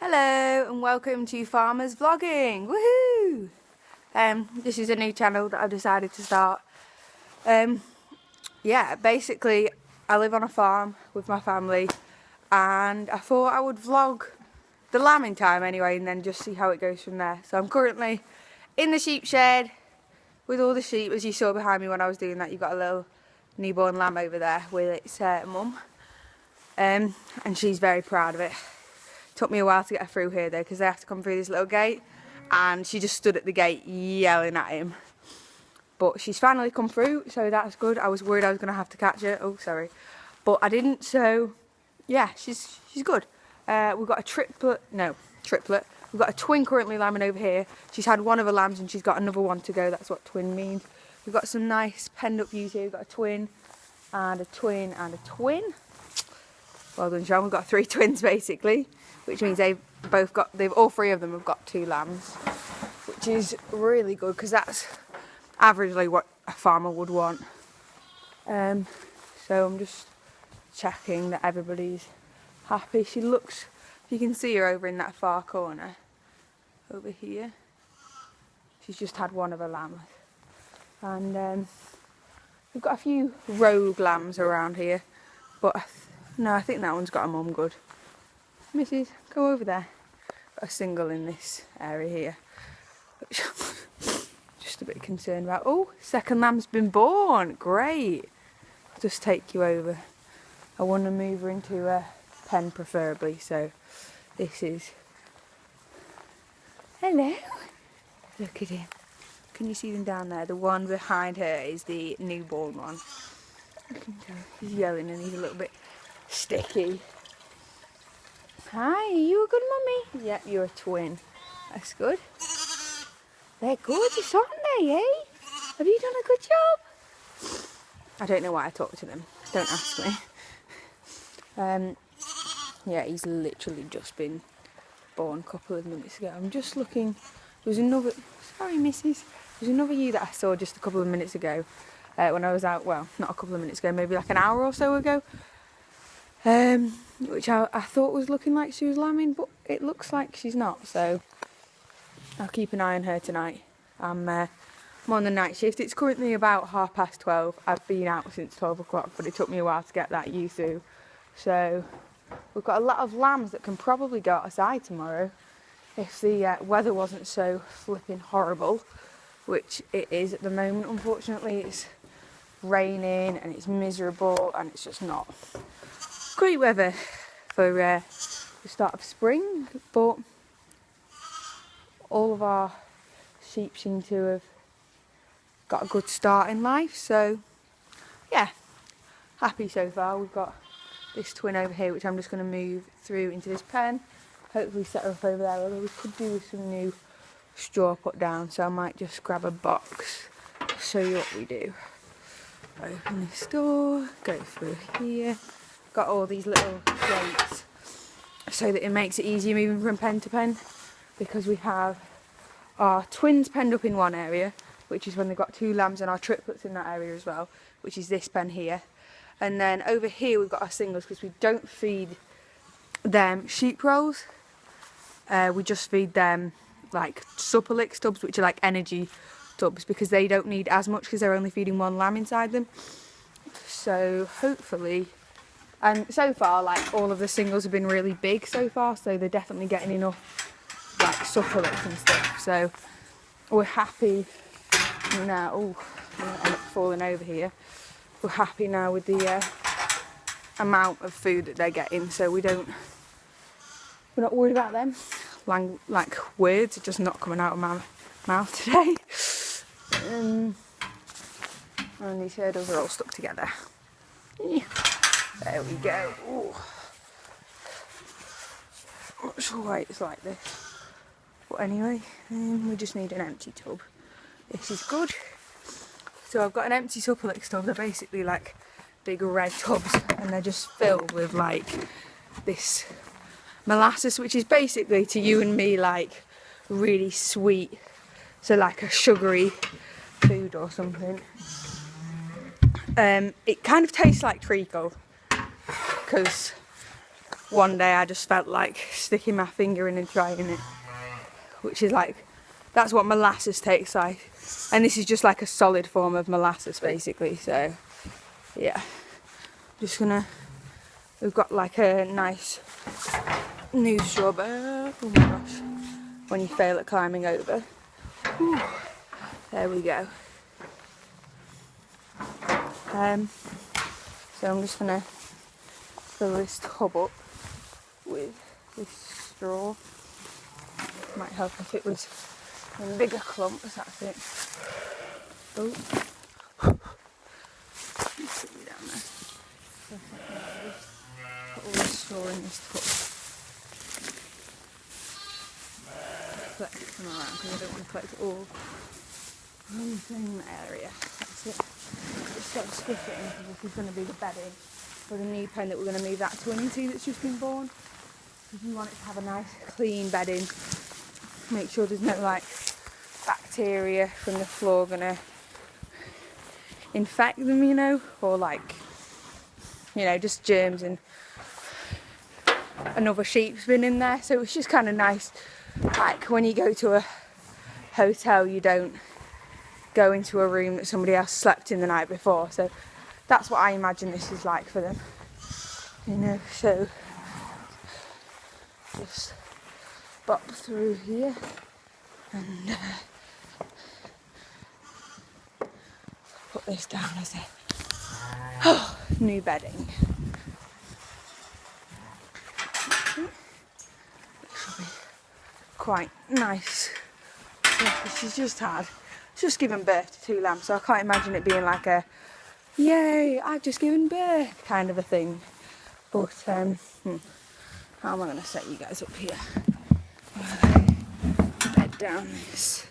Hello and welcome to Farmers Vlogging. Woohoo! This is a new channel that I've decided to start. Basically I live on a farm with my family and I thought I would vlog the lambing time anyway and then just see how it goes from there. So I'm currently in the sheep shed with all the sheep. As you saw behind me when I was doing that, you've got a little newborn lamb over there with its mum. And she's very proud of it. Took me a while to get her through here though, because they have to come through this little gate, and she just stood at the gate yelling at him. But she's finally come through, so that's good. I was worried I was going to have to catch her. Oh, sorry. But I didn't, so yeah, she's good. We've got a triplet. We've got a twin currently lambing over here. She's had one of her lambs and she's got another one to go. That's what twin means. We've got some nice penned up ewes here. We've got a twin and a twin and a twin. Well done, Sean. We've got 3 twins basically, which means all 3 of them have got 2 lambs, which is really good because that's averagely what a farmer would want. So I'm just checking that everybody's happy. She looks, you can see her over in that far corner over here. She's just had one of her lambs, and we've got a few rogue lambs around here, but no, I think that one's got a mum good. Mrs, go over there. Got a single in this area here, which just a bit concerned about. Oh, second lamb's been born. Great. I'll just take you over. I want to move her into a pen preferably, so this is... Hello. Look at him. Can you see them down there? The one behind her is the newborn one. He's yelling and he's a little bit sticky. Hi, are you a good mummy? Yep, you're a twin. That's good. They're gorgeous, aren't they, eh? Have you done a good job? I don't know why I talk to them. Don't ask me. Yeah, he's literally just been born a couple of minutes ago. I'm just looking. There's another... Sorry, missus. There's another ewe that I saw just a couple of minutes ago when I was out. Well, not a couple of minutes ago, maybe like an hour or so ago. Which I thought was looking like she was lambing, but it looks like she's not, so I'll keep an eye on her tonight. I'm on the night shift. It's currently about 12:30. I've been out since 12 o'clock, but it took me a while to get that ewe through. So we've got a lot of lambs that can probably go outside tomorrow if the weather wasn't so flipping horrible, which it is at the moment. Unfortunately, it's raining and it's miserable and it's just not great weather for the start of spring, but all of our sheep seem to have got a good start in life, so yeah, happy so far. We've got this twin over here which I'm just going to move through into this pen, hopefully set her up over there, although we could do with some new straw put down, so I might just grab a box to show you what we do. Open this door, go through here. Got all these little gates so that it makes it easier moving from pen to pen, because we have our twins penned up in one area, which is when they've got 2 lambs, and our triplets in that area as well, which is this pen here. And then over here we've got our singles, because we don't feed them sheep rolls. We just feed them like supper lick stubs, which are like energy tubs, because they don't need as much because they're only feeding 1 lamb inside them. So hopefully... And so far, like, all of the singles have been really big so far, so they're definitely getting enough, like, supper licks and stuff. So we're happy now. Oh, I'm going to end up falling over here. We're happy now with the amount of food that they're getting, so we're not worried about them. Like words are just not coming out of my mouth today. And these hurdles are all stuck together. Yeah. There we go. Ooh. I'm not sure why it's like this. But anyway, we just need an empty tub. This is good. So I've got an empty supper lick tub. They're basically like big red tubs, and they're just filled with like this molasses, which is basically, to you and me, like really sweet. So like a sugary food or something. It kind of tastes like treacle, because one day I just felt like sticking my finger in and trying it, which is like, that's what molasses tastes like, and this is just like a solid form of molasses basically. So yeah, just gonna, we've got like a nice new strawberry. Oh my gosh, when you fail at climbing over. Whew. There we go. So I'm just gonna fill this tub up with this straw. Might help if it was in bigger clumps, that's it. Oh. Put me down there. So put all this straw in this tub. Collect some around because I don't want to collect it all in the same area. That's it. Just sort of squish it in because this is going to be the bedding for the new pen that we're going to move that twin into that's just been born. Because we want it to have a nice clean bedding. Make sure there's no like bacteria from the floor going to infect them, you know, or like, you know, just germs and another sheep's been in there. So it's just kind of nice, like when you go to a hotel, you don't go into a room that somebody else slept in the night before. So that's what I imagine this is like for them, you know. So just bop through here and put this down as a new bedding. It should be quite nice. Yeah, she's just given birth to 2 lambs, so I can't imagine it being like a yay, I've just given birth kind of a thing. But how am I going to set you guys up here? Bed down this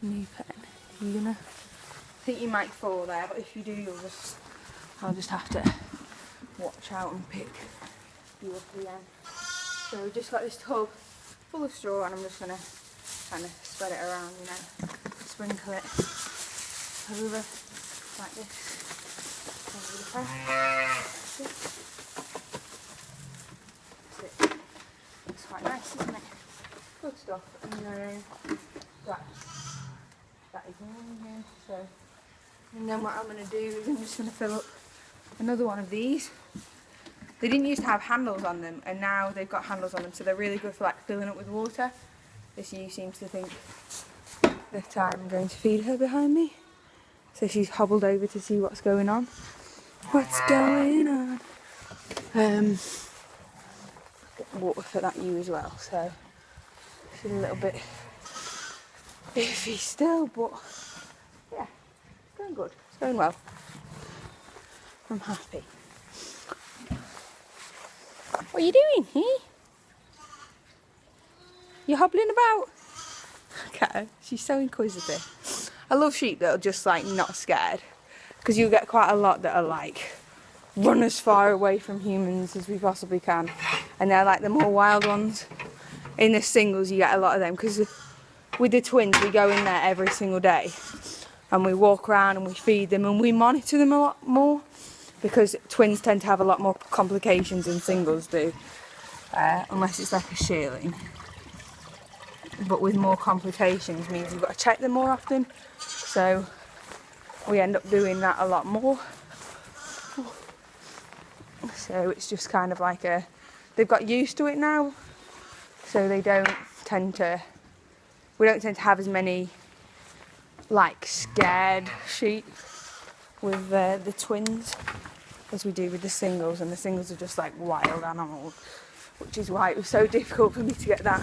new pen. You're gonna, I think you might fall there, but if you do, I'll just have to watch out and pick you up again. So we've just got this tub full of straw, and I'm just gonna kind of spread it around, you know, sprinkle it over like this, over the pen. That's it. It's quite nice, isn't it? Good stuff. And then that is in here. So, and then what I'm going to do is I'm just going to fill up another one of these. They didn't used to have handles on them, and now they've got handles on them, so they're really good for like filling up with water. This ewe seems to think that I'm going to feed her behind me, so she's hobbled over to see what's going on. What's going on? Get water for that ewe as well, so she's a little bit iffy still, but yeah, it's going good. It's going well. I'm happy. What are you doing, eh? You hobbling about? Okay, she's so inquisitive. I love sheep that are just like not scared, because you get quite a lot that are like run as far away from humans as we possibly can, and they're like the more wild ones. In the singles you get a lot of them, because with the twins we go in there every single day and we walk around and we feed them and we monitor them a lot more, because twins tend to have a lot more complications than singles do, unless it's like a shearling. But with more complications means you've got to check them more often, so we end up doing that a lot more. So it's just kind of like they've got used to it now, so we don't tend to have as many like scared sheep with the twins as we do with the singles, and the singles are just like wild animals, which is why it was so difficult for me to get that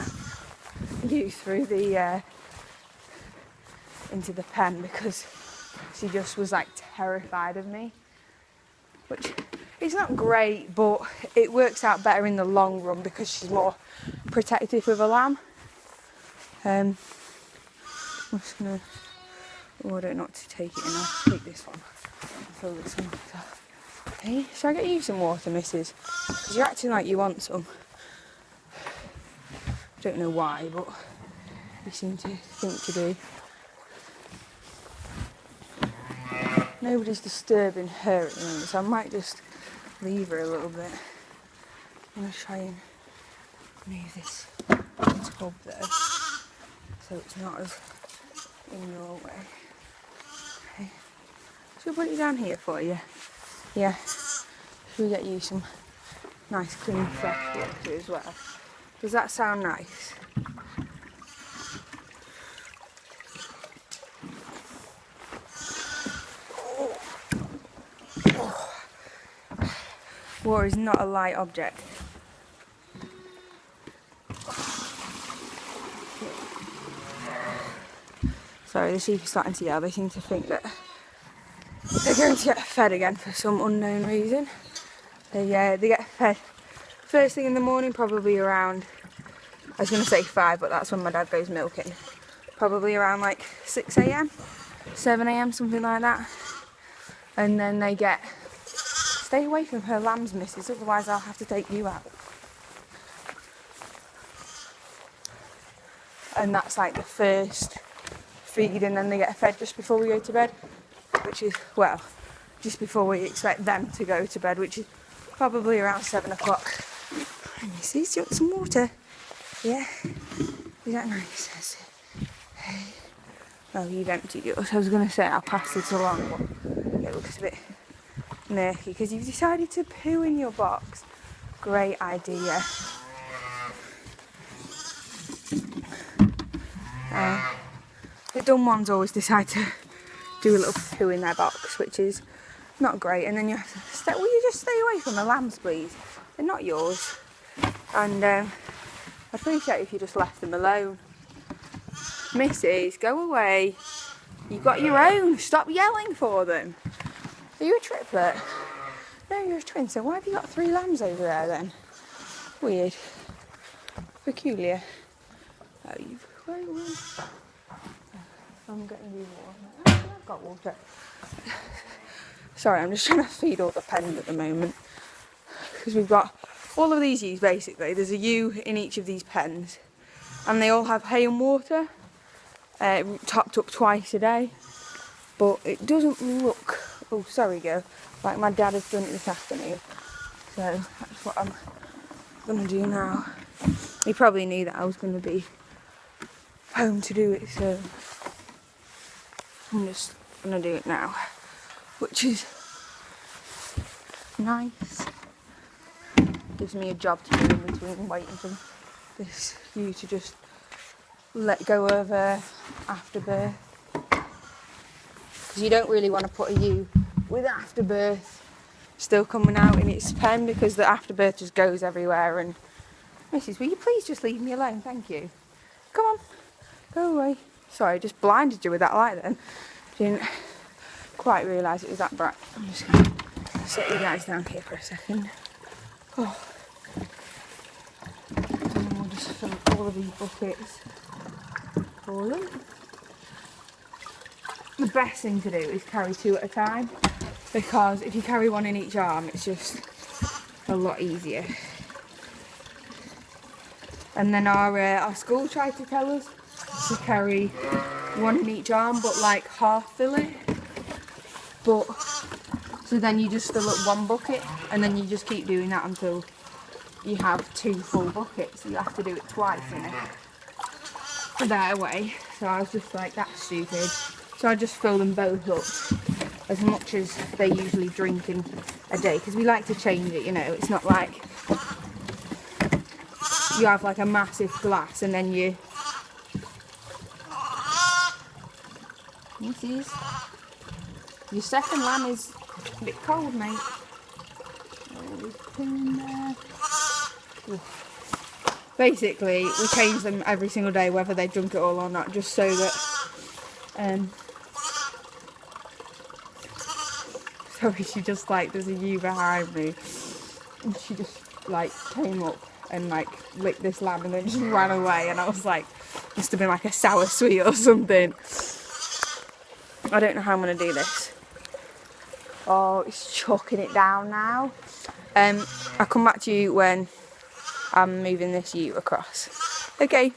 ewe through the into the pen, because she just was like terrified of me, which is not great, but it works out better in the long run because she's more protective of a lamb. I'm just gonna order not to take it in. I'll take this one and fill this one up. Hey, shall I get you some water, missus? Because you're acting like you want some. I don't know why, but you seem to think to do. Nobody's disturbing her at the moment, so I might just leave her a little bit. I'm going to try and move this tub though, so it's not as in your way. Okay. Should we put it down here for you? Yeah. Should we get you some nice clean fresh water as well? Does that sound nice? Water is not a light object. Sorry, the sheep are starting to yell. They seem to think that they're going to get fed again for some unknown reason. They get fed first thing in the morning, probably around, I was going to say 5, but that's when my dad goes milking. Probably around like 6 a.m, 7 a.m, something like that. And then they get, stay away from her lambs, missus, otherwise I'll have to take you out. And that's like the first feed, and then they get fed just before we go to bed, which is, well, just before we expect them to go to bed, which is probably around 7 o'clock. And you see, do you want some water? Yeah? Is that nice? Hey. Oh, you've emptied yours. I was going to say I'll pass this along, but it looks a bit murky because you've decided to poo in your box. Great idea. The dumb ones always decide to do a little poo in their box, which is not great. And then you have to stay, will you just stay away from the lambs, please? They're not yours. And I'd appreciate if you just left them alone. Missus, go away. You've got your own. Stop yelling for them. Are you a triplet? No, you're a twin. So why have you got 3 lambs over there then? Weird. Peculiar. Oh, you've... I'm getting you water. I've got water. Sorry, I'm just trying to feed all the pens at the moment. Because we've got all of these ewes basically. There's a ewe in each of these pens. And they all have hay and water. Topped up twice a day. But it doesn't look, oh sorry girl, like my dad has done it this afternoon. So that's what I'm going to do now. He probably knew that I was going to be home to do it, so I'm just going to do it now, which is nice. Gives me a job to do in between waiting for this ewe to just let go of afterbirth. Because you don't really want to put a ewe with afterbirth still coming out in its pen, because the afterbirth just goes everywhere. And Mrs, will you please just leave me alone? Thank you. Come on, go away. Sorry, I just blinded you with that light then. Didn't quite realise it was that bright. I'm just going to set you guys down here for a second. Oh. And then we'll just fill all of these buckets full in. The best thing to do is carry 2 at a time, because if you carry 1 in each arm, it's just a lot easier. And then our school tried to tell us to carry 1 in each arm, but like half fill it. But so then you just fill up 1 bucket, and then you just keep doing that until you have 2 full buckets. You have to do it twice in a better way. So I was just like, that's stupid. So I just fill them both up as much as they usually drink in a day, because we like to change it, you know. It's not like you have like a massive glass and then you... Missus, your second lamb is a bit cold, mate. Basically, we change them every single day, whether they drink it all or not, just so that... Sorry, she just like, there's a ewe behind me, and she just like came up and like licked this lamb and then just ran away, and I was like, must have been like a sour sweet or something. I don't know how I'm going to do this. Oh, it's chucking it down now. I'll come back to you when I'm moving this ewe across. Okay.